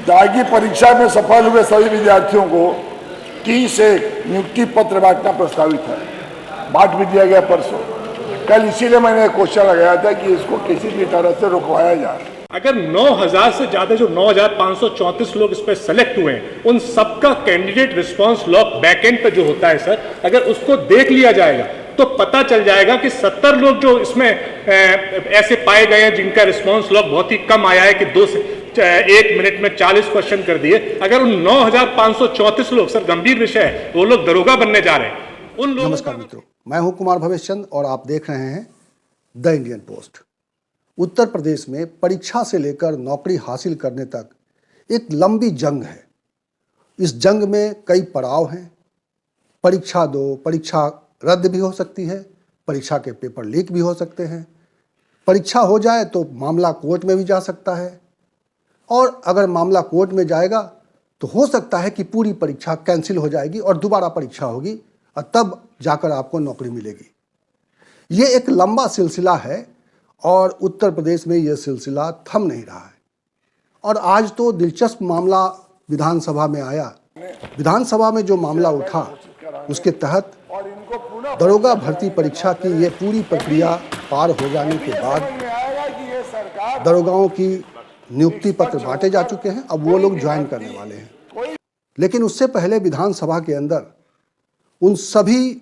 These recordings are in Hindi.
दागी परीक्षा में सफल हुए सभी विद्यार्थियों को 30 नियुक्ति पत्र बांटना प्रस्तावित है। बांट भी दिया गया परसों। कल इसीलिए मैंने क्वेश्चन लगाया था कि इसको किसी भी तरह से रुकवाया जाए। अगर 9000 से ज्यादा जो 9534 लोग इस पर सेलेक्ट हुए हैं, उन सबका कैंडिडेट रिस्पांस लॉग बैकएंड पे जो होता है सर, अगर उसको देख लिया जाएगा तो पता चल जाएगा कि 70 लोग जो इसमें ऐसे पाए गए हैं जिनका रिस्पांस लॉग बहुत ही कम आया है कि 2 से 1 मिनट में 40 क्वेश्चन कर दिए। अगर उन 9534 लोग, सर गंभीर विषय है, वो लोग दरोगा बनने जा रहे हैं। उन लोगों नमस्कार मित्रों, मैं हूं कुमार भवेशचंद और आप देख रहे हैं the Indian post. Uttar Pradesh में परीक्षा से लेकर नौकरी हासिल करने तक एक लंबी जंग है। इस जंग में कई पड़ाव हैं। परीक्षा दो, परीक्षा रद्द भी हो सकती है, परीक्षा के पेपर लीक भी हो सकते हैं, परीक्षा हो जाए तो मामला कोर्ट में भी जा सकता है, और अगर मामला कोर्ट में जाएगा तो हो सकता है कि पूरी परीक्षा कैंसिल हो जाएगी और दोबारा परीक्षा होगी और तब जाकर आपको नौकरी मिलेगी। ये एक लंबा सिलसिला है और उत्तर प्रदेश में यह सिलसिला थम नहीं रहा है। और आज तो दिलचस्प मामला विधानसभा में आया। विधानसभा में जो मामला उठा उसके तहत दरोगा भर्ती परीक्षा की ये पूरी प्रक्रिया पार हो जाने के बाद दरोगाओं की नियुक्ति पत्र बांटे जा चुके हैं। अब वो लोग ज्वाइन करने वाले हैं। लेकिन उससे पहले विधानसभा के अंदर उन सभी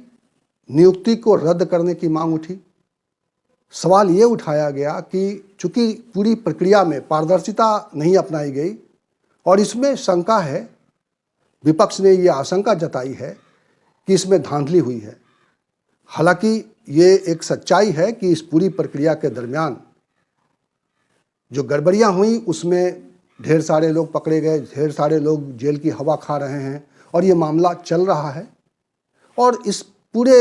नियुक्ति को रद्द करने की मांग उठी। सवाल ये उठाया गया कि चूंकि पूरी प्रक्रिया में पारदर्शिता नहीं अपनाई गई और इसमें शंका है, विपक्ष ने ये आशंका जताई है कि इसमें धांधली हुई है। हालांकि ये एक सच्चाई है कि इस पूरी प्रक्रिया के दरमियान जो गड़बड़ियां हुई उसमें ढेर सारे लोग पकड़े गए, ढेर सारे लोग जेल की हवा खा रहे हैं और ये मामला चल रहा है। और इस पूरे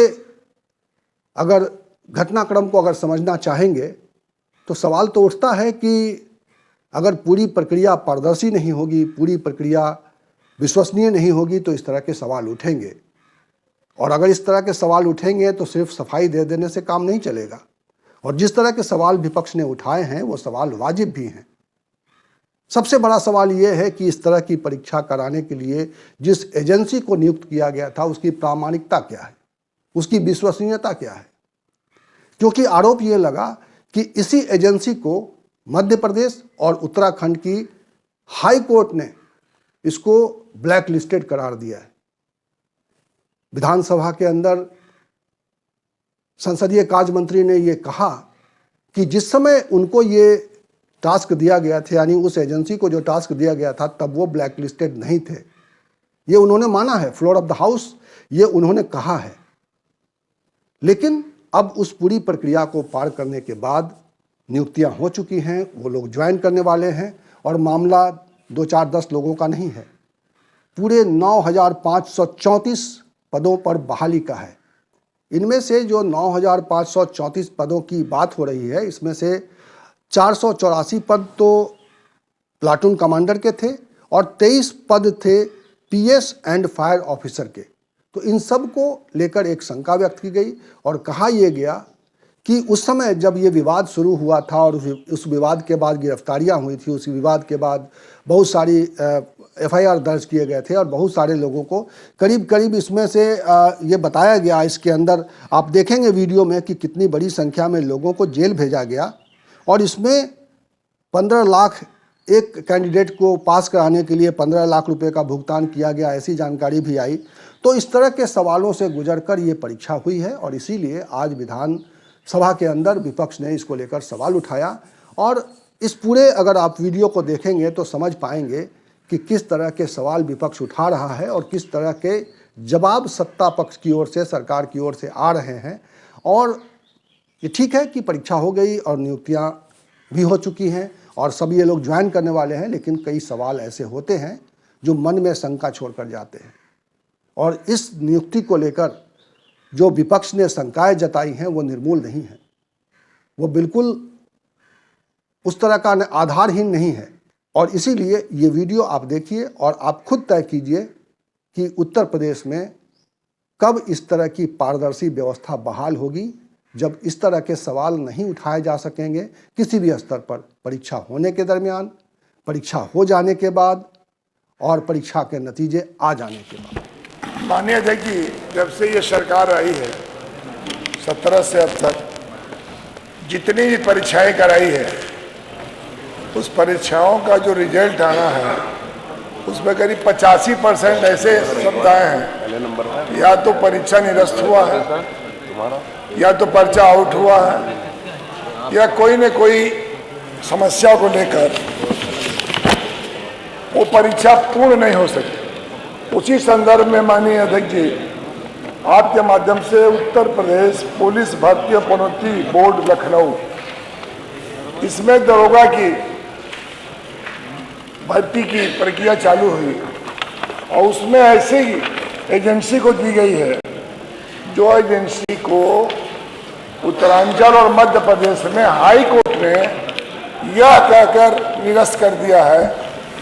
अगर घटनाक्रम को अगर समझना चाहेंगे तो सवाल तो उठता है कि अगर पूरी प्रक्रिया पारदर्शी नहीं होगी, पूरी प्रक्रिया विश्वसनीय नहीं होगी तो इस तरह के सवाल उठेंगे। और अगर इस तरह के सवाल उठेंगे तो सिर्फ सफाई दे देने से काम नहीं चलेगा। और जिस तरह के सवाल विपक्ष ने उठाए हैं वो सवाल वाजिब भी हैं। सबसे बड़ा सवाल ये है कि इस तरह की परीक्षा कराने के लिए जिस एजेंसी को नियुक्त किया गया था उसकी प्रामाणिकता क्या है, उसकी विश्वसनीयता क्या है। क्योंकि आरोप ये लगा कि इसी एजेंसी को मध्य प्रदेश और उत्तराखंड की हाई कोर्ट ने इसको ब्लैक लिस्टेड करार दिया है। विधानसभा के अंदर संसदीय कार्य मंत्री ने ये कहा कि जिस समय उनको ये टास्क दिया गया था, यानी उस एजेंसी को जो टास्क दिया गया था, तब वो ब्लैक लिस्टेड नहीं थे। ये उन्होंने माना है, फ्लोर ऑफ द हाउस ये उन्होंने कहा है। लेकिन अब उस पूरी प्रक्रिया को पार करने के बाद नियुक्तियां हो चुकी हैं, वो लोग ज्वाइन करने वाले हैं और मामला 2, 4, 10 लोगों का नहीं है, पूरे 9534 पदों पर बहाली का है। इनमें से जो 9534 पदों की बात हो रही है, इसमें से 484 पद तो प्लाटून कमांडर के थे और 23 पद थे पीएस एंड फायर ऑफिसर के। तो इन सब को लेकर एक शंका व्यक्त की गई और कहा यह गया कि उस समय जब ये विवाद शुरू हुआ था और उस विवाद के बाद गिरफ्तारियां हुई थी, उस विवाद के बाद बहुत सारी एफआईआर दर्ज किए गए थे और बहुत सारे लोगों को करीब इसमें से ये बताया गया, इसके अंदर आप देखेंगे वीडियो में कि कितनी बड़ी संख्या में लोगों को जेल भेजा गया और इसमें 15 लाख एक कैंडिडेट को पास कराने के लिए 15 लाख रुपए का भुगतान किया गया, ऐसी जानकारी भी आई। तो इस तरह के सवालों से गुजरकर ये परीक्षा हुई है और इसीलिए आज विधानसभा के अंदर विपक्ष ने इसको लेकर सवाल उठाया। और इस पूरे अगर आप वीडियो को देखेंगे तो समझ पाएंगे कि किस तरह के सवाल विपक्ष उठा रहा है और किस तरह के जवाब सत्ता पक्ष की ओर से, सरकार की ओर से आ रहे हैं। और ये ठीक है कि परीक्षा हो गई और नियुक्तियां भी हो चुकी हैं और सब ये लोग ज्वाइन करने वाले हैं, लेकिन कई सवाल ऐसे होते हैं जो मन में शंका छोड़कर जाते हैं। और इस नियुक्ति को लेकर जो विपक्ष ने शंकाएं जताई हैं वो निर्मूल नहीं है, वो बिल्कुल उस तरह का आधारहीन नहीं है। और इसीलिए ये वीडियो आप देखिए और आप खुद तय कीजिए कि उत्तर प्रदेश में कब इस तरह की पारदर्शी व्यवस्था बहाल होगी, जब इस तरह के सवाल नहीं उठाए जा सकेंगे किसी भी स्तर पर, परीक्षा होने के दरमियान, परीक्षा हो जाने के बाद और परीक्षा के नतीजे आ जाने के बाद। माननीय अध्यक्ष जी, जब से ये सरकार आई है 17 से अब तक जितनी भी परीक्षाएं कराई है, उस परीक्षाओं का जो रिजल्ट आना है उसमें करीब 85% ऐसे शब्द आए हैं, या तो परीक्षा निरस्त हुआ है, या तो पर्चा आउट हुआ है, या कोई न कोई समस्या को लेकर वो परीक्षा पूर्ण नहीं हो सकी। उसी संदर्भ में माननीय अध्यक्ष जी, आपके माध्यम से उत्तर प्रदेश पुलिस भर्ती और पदोन्नति बोर्ड लखनऊ, इसमें दरोगा की भर्ती की प्रक्रिया चालू हुई और उसमें ऐसी एजेंसी को दी गई है जो एजेंसी को उत्तरांचल और मध्य प्रदेश में हाई कोर्ट ने यह कहकर निरस्त कर दिया है,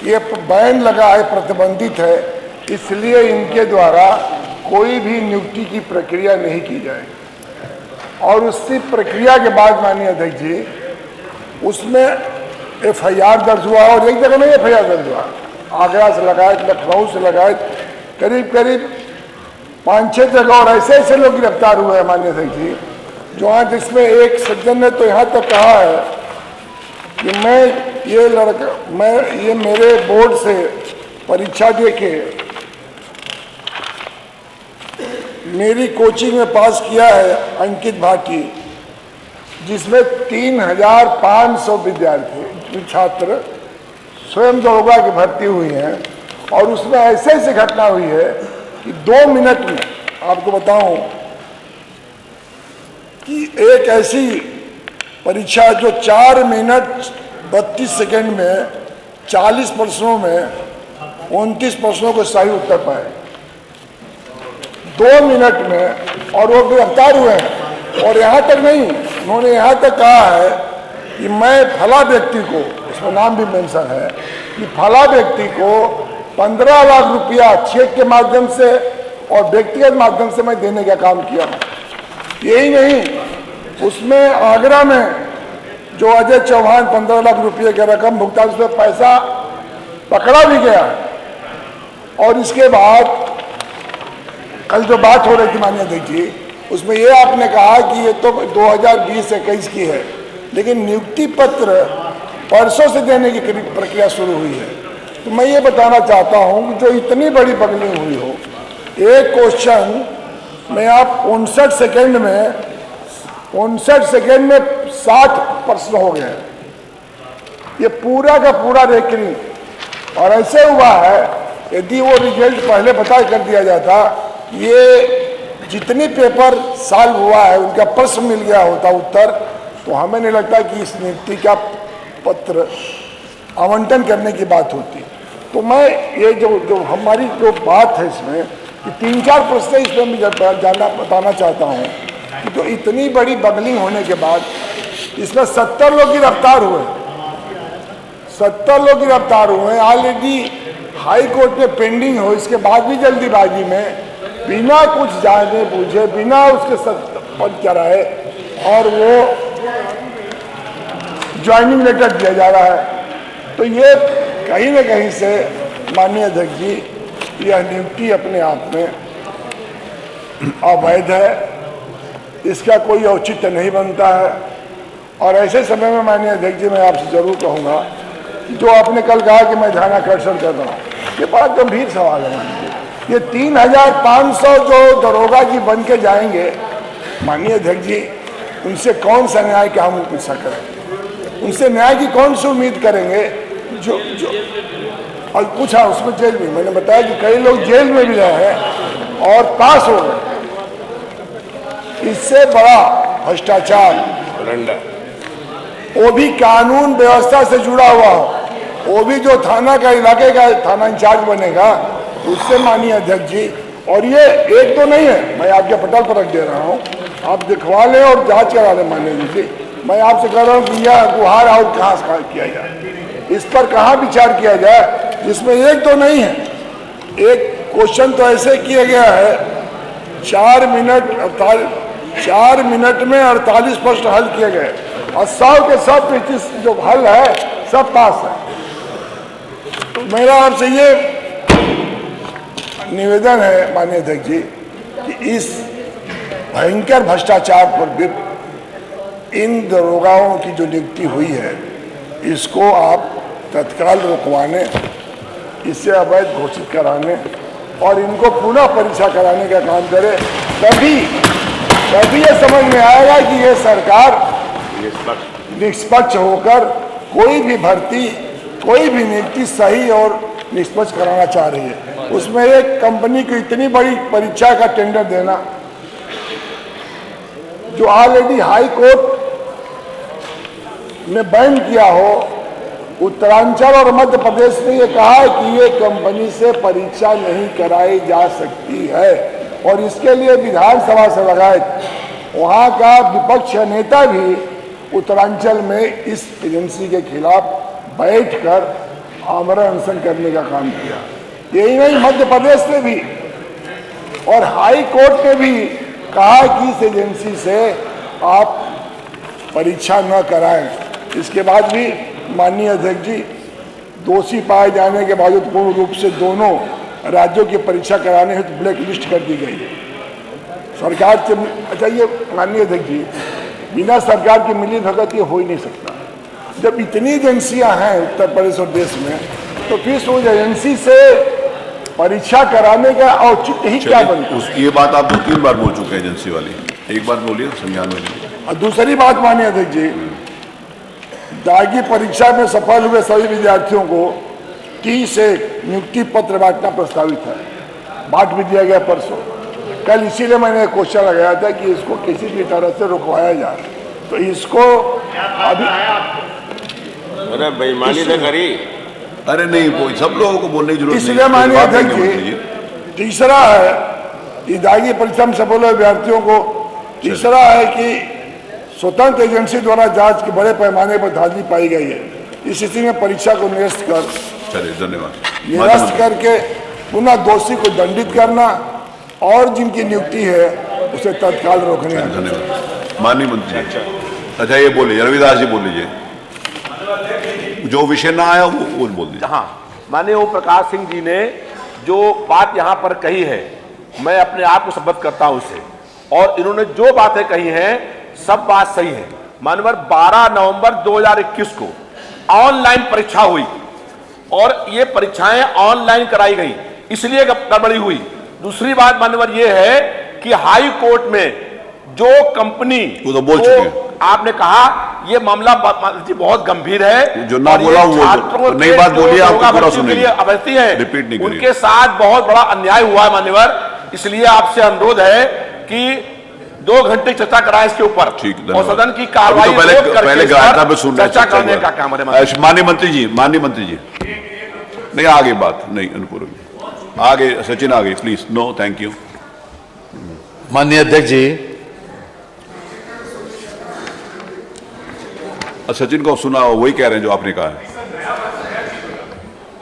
ये बैन लगा है, प्रतिबंधित है, इसलिए इनके द्वारा कोई भी नियुक्ति की प्रक्रिया नहीं की जाएगी। और उसी प्रक्रिया के बाद माननीय अध्यक्ष जी, उसमें FIR दर्ज हुआ और एक जगह नहीं FIR दर्ज हुआ, आगरा से लगाए, लखनऊ से लगाए, करीब करीब 5-6 जगह और ऐसे ऐसे लोग गिरफ्तार हुए हैं माननीय अध्यक्ष जी, जो आज इसमें एक सज्जन ने तो यहाँ तक कहा है कि मैं ये मेरे बोर्ड से परीक्षा दे के मेरी कोचिंग में पास किया है अंकित भाटी, जिसमें 3500 विद्यार्थी छात्र स्वयं दरोगा की भर्ती हुई हैं, और उसमें ऐसे ऐसे घटना हुई है कि 2 मिनट में आपको बताऊं कि एक ऐसी परीक्षा जो 4 मिनट 32 सेकंड में 40 प्रश्नों में 29 प्रश्नों को सही उत्तर पाए 2 मिनट में, और वो गिरफ्तार हुए हैं। और यहाँ तक नहीं, उन्होंने यहाँ तक कहा है कि मैं फला व्यक्ति को, उसमें नाम भी मेंशन है, कि फला व्यक्ति को 15 लाख रुपया चेक के माध्यम से और व्यक्तिगत माध्यम से मैं देने का काम किया हूँ। यही नहीं, उसमें आगरा में जो अजय चौहान 15 लाख रुपये का रकम भुगतान, उसमें पैसा पकड़ा भी गया। और इसके बाद कल जो बात हो रही थी माननीय अध्यक्ष जी, उसमें ये आपने कहा कि ये तो 2020-21 की है, लेकिन नियुक्ति पत्र परसों से देने की प्रक्रिया शुरू हुई है। तो मैं ये बताना चाहता हूँ कि जो इतनी बड़ी बगलिंग हुई हो, एक क्वेश्चन में आप 59 सेकेंड में 60 प्रश्न हो गए, ये पूरा का पूरा रेकरिंग। और ऐसे हुआ है, यदि वो रिजल्ट पहले पता कर दिया जाता, ये जितनी पेपर सॉल्व हुआ है उनका प्रश्न मिल गया होता उत्तर, तो हमें नहीं लगता कि इस नियुक्ति का पत्र आवंटन करने की बात होती। तो मैं ये जो हमारी जो बात है इसमें कि 3-4 प्रश्न इसमें मैं जानना बताना चाहता हूँ कि तो इतनी बड़ी बगलिंग होने के बाद इसमें 70 लोग गिरफ्तार हुए, 70 लोग गिरफ्तार हुए। ऑलरेडी हाई कोर्ट में पेंडिंग हो, इसके बाद भी जल्दीबाजी में बिना कुछ जाने बूझे, बिना उसके सत्यापन कराए, और वो ज्वाइनिंग लेटर दिया जा रहा है। तो ये कहीं न कहीं से माननीय अध्यक्ष जी, यह नियुक्ति अपने आप में अवैध है, इसका कोई औचित्य नहीं बनता है। और ऐसे समय में माननीय अध्यक्ष जी, मैं आपसे जरूर कहूँगा, जो आपने कल कहा कि मैं ध्यानाकर्षण कर रहा हूँ, ये बड़ा गंभीर सवाल है माननीय। ये 3500 जो दरोगा जी बन के जाएंगे माननीय अध्यक्ष जी, उनसे कौन सा न्याय का हम अपेक्षा करेंगे? उनसे न्याय की कौन सी उम्मीद करेंगे? जो और पूछा उसमें जेल में, मैंने बताया कि कई लोग जेल में भी रहे हैं और पास हो गए। इससे बड़ा भ्रष्टाचार, वो भी कानून व्यवस्था से जुड़ा हुआ हो, वो भी जो थाना का इलाके का थाना इंचार्ज बनेगा, उससे माननीय अध्यक्ष जी। और ये एक तो नहीं है, मैं आपके पटल पर रख दे रहा हूँ, आप दिखवा लें और जांच करा लें माननीय जी। मैं आपसे कह रहा हूँ कि यह गुहार और कहाँ से किया जाए, इस पर कहाँ विचार किया जाए, जिसमें एक तो नहीं है। एक क्वेश्चन तो ऐसे किया गया है 4 मिनट में 48 प्रश्न हल किए गए और 100 के 100 जो हल है सब पास है। तो मेरा आपसे ये निवेदन है माननीय अध्यक्ष जी कि इस भयंकर भ्रष्टाचार पर भी इन दरोगाओं की जो नियुक्ति हुई है इसको आप तत्काल रुकवाने, इससे अवैध घोषित कराने और इनको पुनः परीक्षा कराने का काम करें। तभी ये समझ में आएगा कि ये सरकार निष्पक्ष होकर कोई भी भर्ती, कोई भी नियुक्ति सही और निष्पक्ष कराना चाह रही है। उसमें एक कंपनी को इतनी बड़ी परीक्षा का टेंडर देना जो ऑलरेडी हाई कोर्ट ने बैन किया हो। उत्तरांचल और मध्य प्रदेश ने यह कहा है कि ये कंपनी से परीक्षा नहीं कराई जा सकती है और इसके लिए विधानसभा से लगाए वहां का विपक्ष नेता भी उत्तरांचल में इस एजेंसी के खिलाफ बैठकर आमरण अनशन करने का काम किया। यही नहीं, मध्य प्रदेश ने भी और हाई कोर्ट ने भी कहा कि इस एजेंसी से आप परीक्षा न कराएं। इसके बाद भी माननीय अध्यक्ष जी, दोषी पाए जाने के बावजूद पूर्ण रूप से दोनों राज्यों की परीक्षा कराने हेतु ब्लैक लिस्ट कर दी गई है सरकार से। अच्छा, ये माननीय अध्यक्ष जी, बिना सरकार की मिली भगत ये हो ही नहीं सकता। जब इतनी एजेंसियां हैं उत्तर प्रदेश और देश में, तो फिर उस एजेंसी से परीक्षा कराने का औचित्य ही क्या बनता है? ये बात आप 2-3 बार बोल चुके हैं एजेंसी वाली, एक बार बोलिए संज्ञान में लीजिए। और दूसरी बात माननीय अध्यक्ष जी, दागी परीक्षा में सफल हुए सभी विद्यार्थियों को 30 नियुक्ति पत्र बांटना प्रस्तावित है। बांट भी दिया गया परसों। कल इसीलिए मैंने क्वेश्चन लगाया था कि इसको किसी भी तरह से रुकवाया जाए। तो इसको अभी अरे बेईमानी तो करी। अरे नहीं, कोई सब लोगों को बोलने की जरूरत नहीं। इसलिए माननीय अध्यक्ष जी, तीसरा है कि दागी परीक्षा में सफल हुए विद्यार्थियों को, तीसरा है कि स्वतंत्र एजेंसी द्वारा जांच के बड़े पैमाने पर धांधली पाई गई है। इस स्थिति में परीक्षा को निरस्त कर, चलिए धन्यवाद, निरस्त करके पुनः दोषी को दंडित करना और जिनकी नियुक्ति है उसे तत्काल रोकने। धन्यवाद माननीय मंत्री। अच्छा, ये बोलिए, रविदास जी बोल लीजिए, जो विषय ना आया वो बोल दीजिए। हाँ, माननीय ओम प्रकाश सिंह जी ने जो बात यहाँ पर कही है, मैं अपने आप को संबद्ध करता हूँ उससे, और इन्होंने जो बातें कही हैं सब बात सही है। माननीय 12 नवंबर 2021 को ऑनलाइन परीक्षा हुई और ये परीक्षाएं ऑनलाइन कराई गई, इसलिए गड़बड़ी हुई। दूसरी बात माननीय ये है कि हाई कोर्ट में जो कंपनी, वो तो बोल चुके हैं, आपने कहा ये मामला बहुत गंभीर है, जो ना बोला वो नई बात बोलिए, आपको पूरा सुनिए, अभ्यर्थी है, रिपीट नहीं करिए। उनके साथ बहुत बड़ा अन्याय हुआ है मान्यवर, इसलिए आपसे अनुरोध है कि 2 घंटे चर्चा कराएं इसके ऊपर और सदन की कार्रवाई पहले गायता पे सुन चर्चा करने का काम है। माननीय मंत्री जी, नहीं आगे बात नहीं, अनुपूरक आगे, सचिन आगे प्लीज। No thank you. माननीय अध्यक्ष जी, सचिन को सुना, वही कह रहे हैं जो आपने कहा है।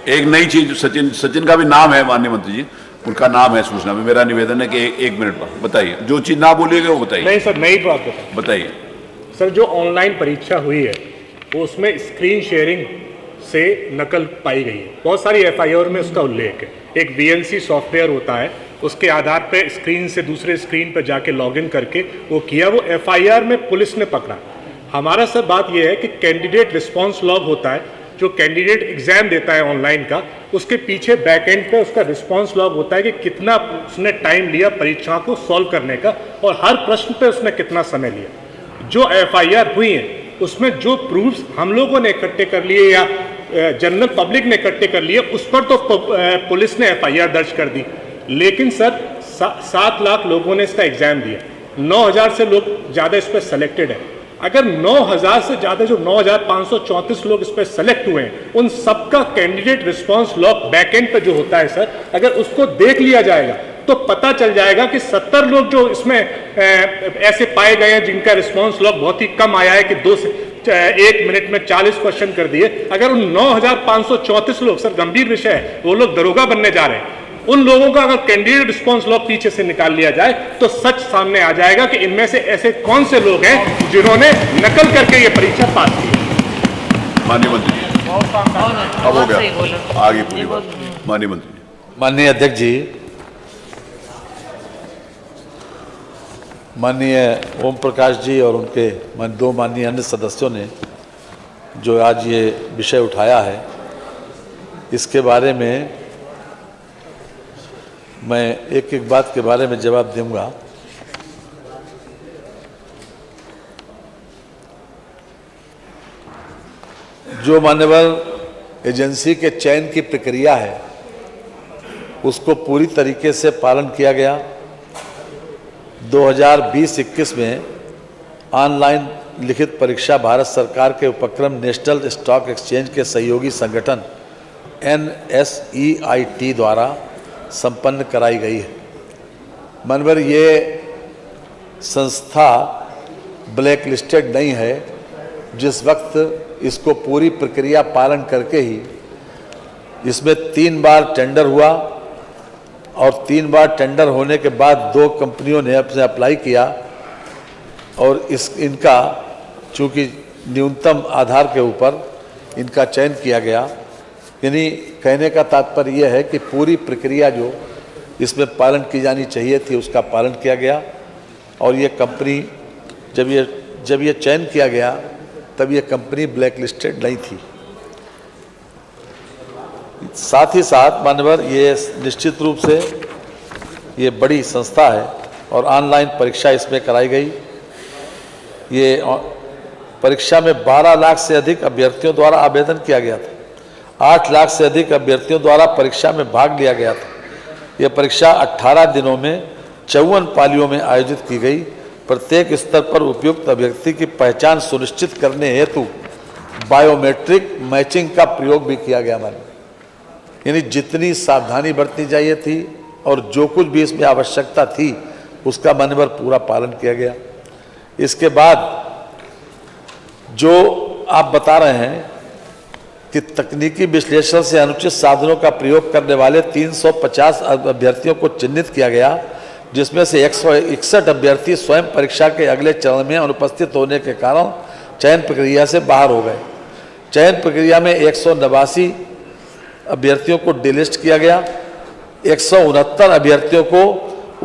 एक नई चीज, सचिन का भी नाम है माननीय मंत्री जी, उनका नाम है सूचना में। मेरा निवेदन है कि एक मिनट बाद बताइए, जो चीज ना बोलिएगा वो बताइए। नहीं सर, नई बात बताइए। सर, जो ऑनलाइन परीक्षा हुई है वो उसमें स्क्रीन शेयरिंग से नकल पाई गई है। बहुत सारी एफआईआर में उसका उल्लेख है। एक वीएनसी सॉफ्टवेयर होता है, उसके आधार पे स्क्रीन से दूसरे स्क्रीन पर जाके लॉगिन करके वो किया, वो एफआईआर में पुलिस ने पकड़ा। हमारा सर बात यह है कि कैंडिडेट रिस्पॉन्स लॉग होता है, जो कैंडिडेट एग्जाम देता है ऑनलाइन का, उसके पीछे बैक एंड पे उसका रिस्पॉन्स लॉग होता है कि कितना उसने टाइम लिया परीक्षा को सॉल्व करने का और हर प्रश्न पे उसने कितना समय लिया। जो एफआईआर हुई है उसमें जो प्रूफ्स हम लोगों ने इकट्ठे कर लिए या जनरल पब्लिक ने इकट्ठे कर लिए, उस पर तो पुलिस ने एफआईआर दर्ज कर दी। लेकिन सर 7 लाख लोगों ने इसका एग्जाम दिया, 9000 से लोग ज़्यादा इस पर सेलेक्टेड है। अगर 9000 से ज़्यादा जो 9534 लोग इस पर सेलेक्ट हुए हैं, उन सबका कैंडिडेट रिस्पांस लॉग बैकएंड पे जो होता है सर, अगर उसको देख लिया जाएगा तो पता चल जाएगा कि 70 लोग जो इसमें ऐसे पाए गए हैं जिनका रिस्पांस लॉग बहुत ही कम आया है कि 2 से 1 मिनट में 40 क्वेश्चन कर दिए। अगर उन 9534 लोग, सर गंभीर विषय है, वो लोग दरोगा बनने जा रहे हैं, उन लोगों का अगर कैंडिडेट रिस्पांस लॉग पीछे से निकाल लिया जाए तो सच सामने आ जाएगा कि इनमें से ऐसे कौन से लोग हैं जिन्होंने नकल करके ये परीक्षा पास की। माननीय मंत्री अब हो गया, आगे पूरी बात। माननीय मंत्री। माननीय अध्यक्ष जी, माननीय ओम प्रकाश जी और उनके दो माननीय अन्य सदस्यों ने जो आज ये विषय उठाया है, इसके बारे में मैं एक एक बात के बारे में जवाब दूंगा। जो मान्यवर एजेंसी के चयन की प्रक्रिया है उसको पूरी तरीके से पालन किया गया। 2020-21 में ऑनलाइन लिखित परीक्षा भारत सरकार के उपक्रम नेशनल स्टॉक एक्सचेंज के सहयोगी संगठन NSEIT द्वारा संपन्न कराई गई है। मानवर ये संस्था ब्लैक लिस्टेड नहीं है। जिस वक्त इसको पूरी प्रक्रिया पालन करके ही इसमें 3 बार टेंडर हुआ और 3 बार टेंडर होने के बाद 2 कंपनियों ने अपने अप्लाई किया और इनका चूँकि न्यूनतम आधार के ऊपर इनका चयन किया गया। यानी कहने का तात्पर्य यह है कि पूरी प्रक्रिया जो इसमें पालन की जानी चाहिए थी उसका पालन किया गया और ये कंपनी जब ये चयन किया गया तब ये कंपनी ब्लैक लिस्टेड नहीं थी। साथ ही साथ मान्यवर ये निश्चित रूप से ये बड़ी संस्था है और ऑनलाइन परीक्षा इसमें कराई गई। ये परीक्षा में 12 लाख से अधिक अभ्यर्थियों द्वारा आवेदन किया गया था। 8 लाख से अधिक अभ्यर्थियों द्वारा परीक्षा में भाग लिया गया था। यह परीक्षा 18 दिनों में 54 पालियों में आयोजित की गई। प्रत्येक स्तर पर उपयुक्त अभ्यर्थी की पहचान सुनिश्चित करने हेतु बायोमेट्रिक मैचिंग का प्रयोग भी किया गया। यानी जितनी सावधानी बरतनी चाहिए थी और जो कुछ भी इसमें आवश्यकता थी उसका मान्यवर पूरा पालन किया गया। इसके बाद जो आप बता रहे हैं कि तकनीकी विश्लेषण से अनुचित साधनों का प्रयोग करने वाले 350 अभ्यर्थियों को चिन्हित किया गया, जिसमें से 161 अभ्यर्थी स्वयं परीक्षा के अगले चरण में अनुपस्थित होने के कारण चयन प्रक्रिया से बाहर हो गए। चयन प्रक्रिया में 189 अभ्यर्थियों को डिलिस्ट किया गया। 169 अभ्यर्थियों को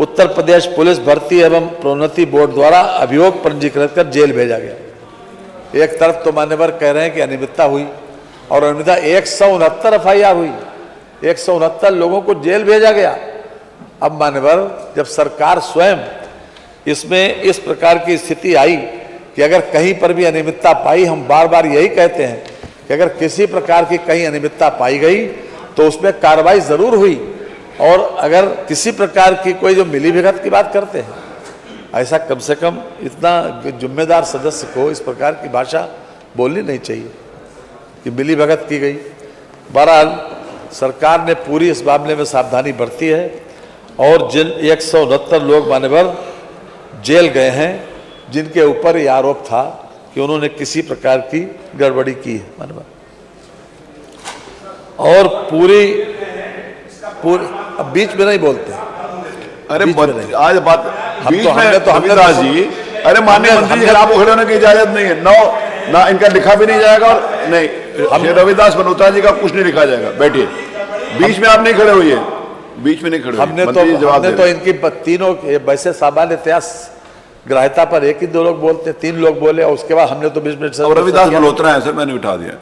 उत्तर प्रदेश पुलिस भर्ती एवं प्रोन्नति बोर्ड द्वारा अभियोग पंजीकृत कर जेल भेजा गया। एक तरफ तो मान्यवर कह रहे हैं कि अनियमितता हुई और अनियमितता 169 FIR हुई, 169 लोगों को जेल भेजा गया। अब मान्यवर जब सरकार स्वयं इसमें इस प्रकार की स्थिति आई कि अगर कहीं पर भी अनियमितता पाई, हम बार बार यही कहते हैं कि अगर किसी प्रकार की कहीं अनियमितता पाई गई तो उसमें कार्रवाई जरूर हुई और अगर किसी प्रकार की कोई जो मिलीभगत की बात करते हैं, ऐसा कम से कम इतना जिम्मेदार सदस्य को इस प्रकार की भाषा बोलनी नहीं चाहिए कि मिलीभगत की गई। बहरहाल सरकार ने पूरी इस मामले में सावधानी बरती है और जिन 169 लोग मान्यवर जेल गए हैं जिनके ऊपर ये आरोप था कि उन्होंने किसी प्रकार की गड़बड़ी की है मान्यवर, और पूरी अब बीच में नहीं बोलते। अरे आज बात बीच हमने तो रविदास जी, अरे माननीय मंत्री जी आपको खड़े होने की इजाजत नहीं है। ना इनका लिखा भी नहीं जाएगा और नहीं रविदास मल्होत्रा जी का कुछ नहीं लिखा जाएगा। बैठिए, बीच में आप नहीं खड़े हुए, बीच में नहीं खड़े। हमने तो इनकी तीनों वैसे सामान्य इतिहास ग्राह्यता पर 1 ही 2 लोग बोलते, 3 लोग बोले और उसके बाद हमने तो 20 मिनट से रविदास मल्होत्रा है सर, मैंने उठा दिया।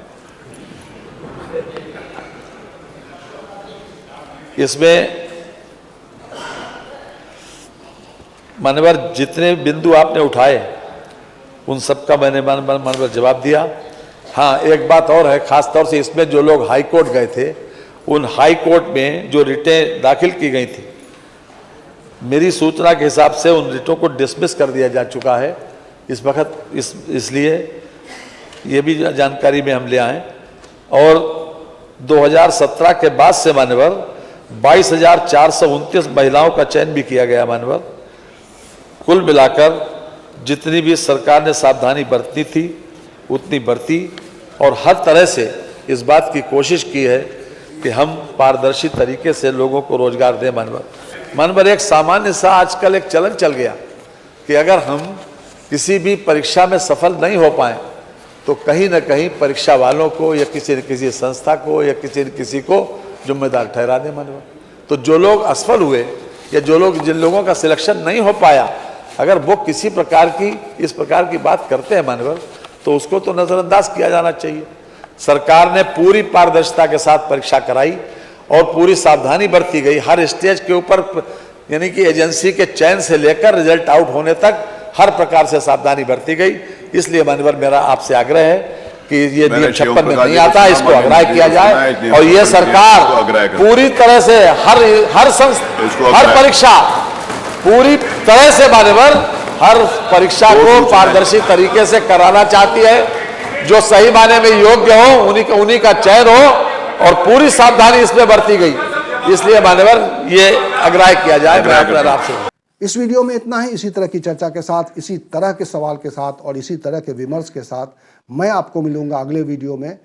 इसमें मान्यवर जितने बिंदु आपने उठाए उन सब का मैंने मान्यवर जवाब दिया। हाँ, एक बात और है, खास तौर से इसमें जो लोग हाई कोर्ट गए थे उन हाई कोर्ट में जो रिटें दाखिल की गई थी, मेरी सूचना के हिसाब से उन रिटों को डिसमिस कर दिया जा चुका है इस वक्त। इसलिए ये भी जानकारी में हम ले आए। और 2017 के बाद से मान्यवर 22,429 महिलाओं का चयन भी किया गया मान्यवर। कुल मिलाकर जितनी भी सरकार ने सावधानी बरतनी थी उतनी बरती और हर तरह से इस बात की कोशिश की है कि हम पारदर्शी तरीके से लोगों को रोजगार दें मान्यवर। एक सामान्य सा आजकल एक चलन चल गया कि अगर हम किसी भी परीक्षा में सफल नहीं हो पाए तो कहीं ना कहीं परीक्षा वालों को या किसी न किसी संस्था को या किसी न किसी को जिम्मेदार ठहरा दें मान्यवर। तो जो लोग असफल हुए या जिन लोगों का सिलेक्शन नहीं हो पाया अगर वो किसी प्रकार की इस प्रकार की बात करते हैं मान्यवर, तो उसको तो नजरअंदाज किया जाना चाहिए। सरकार ने पूरी पारदर्शिता के साथ परीक्षा कराई और पूरी सावधानी बरती गई। हर स्टेज के ऊपर यानी कि एजेंसी के चयन से लेकर रिजल्ट आउट होने तक हर प्रकार से सावधानी बरती गई। इसलिए मान्यवर मेरा आपसे आग्रह है कि ये नियम 56 में नहीं आता, इसको अग्राह्य किया जाए और ये सरकार पूरी तरह से हर परीक्षा पूरी तरह से मान्यवर हर परीक्षा को पारदर्शी तरीके से कराना चाहती है। जो सही माने में योग्य हो उन्हीं का चयन हो और पूरी सावधानी इसमें बरती गई। इसलिए मान्यवर ये अग्राह्य किया जाए। मैं आपसे इस वीडियो में इतना ही। इसी तरह की चर्चा के साथ, इसी तरह के सवाल के साथ और इसी तरह के विमर्श के साथ मैं आपको मिलूंगा अगले वीडियो में।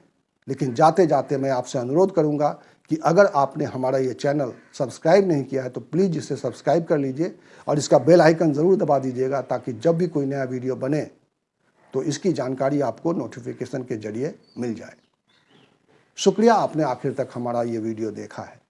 लेकिन जाते जाते मैं आपसे अनुरोध करूंगा कि अगर आपने हमारा ये चैनल सब्सक्राइब नहीं किया है तो प्लीज़ इसे सब्सक्राइब कर लीजिए और इसका बेल आइकन ज़रूर दबा दीजिएगा, ताकि जब भी कोई नया वीडियो बने तो इसकी जानकारी आपको नोटिफिकेशन के जरिए मिल जाए। शुक्रिया, आपने आखिर तक हमारा ये वीडियो देखा है।